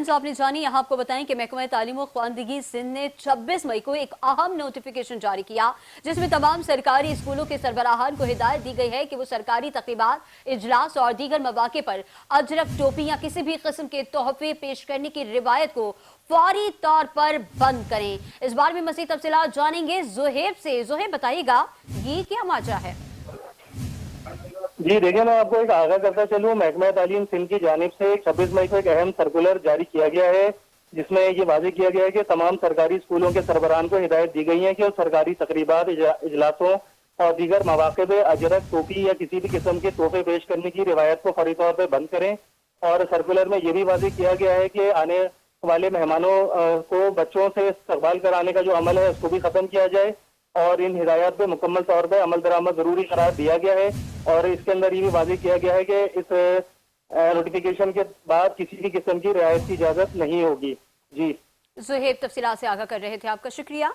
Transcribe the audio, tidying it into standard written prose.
आपने जानी। यहाँ आपको बताएं कि महकमा तालीम व ख्वानदगी सिंध ने 26 मई को एक अहम नोटिफिकेशन जारी किया, जिसमें तमाम सरकारी स्कूलों के सरबराहान को हिदायत दी गई है कि वो सरकारी तकरीबात, इजलास और दीगर मौके पर अजरक, टोपी या किसी भी किस्म के तोहफे पेश करने की रिवायत को फौरी तौर पर बंद करें। इस बारे में मज़ीद तफसीलात जानेंगे ज़ुहैब से। ज़ुहैब, बताइएगा ये क्या माजरा है? जी देखिए, मैं आपको एक आगाह करता चलूँ। महकमा तालीम सिंध की जानिब से 26 मई को एक अहम सर्कुलर जारी किया गया है, जिसमें ये वाज़ेह किया गया है कि तमाम सरकारी स्कूलों के सरबराहान को हिदायत दी गई है कि वो सरकारी तकरीबात, इजलासों और दीगर मौके पे अजरक, टोपी या किसी भी किस्म के तोहफे पेश करने की रिवायत को फौरी तौर पर बंद करें। और सर्कुलर में ये भी वाज़ेह किया गया है कि आने वाले मेहमानों को बच्चों से इस्तकबाल कराने का जो अमल है उसको भी ख़त्म किया जाए, और इन हिदायत पे मुकम्मल तौर पर अमल दरामद जरूरी करार दिया गया है। और इसके अंदर ये भी वाज़ेह किया गया है कि इस नोटिफिकेशन के बाद किसी भी किस्म की रियायत की इजाजत नहीं होगी। जी ज़ुहैब, तफसीलात से आगाह कर रहे थे, आपका शुक्रिया।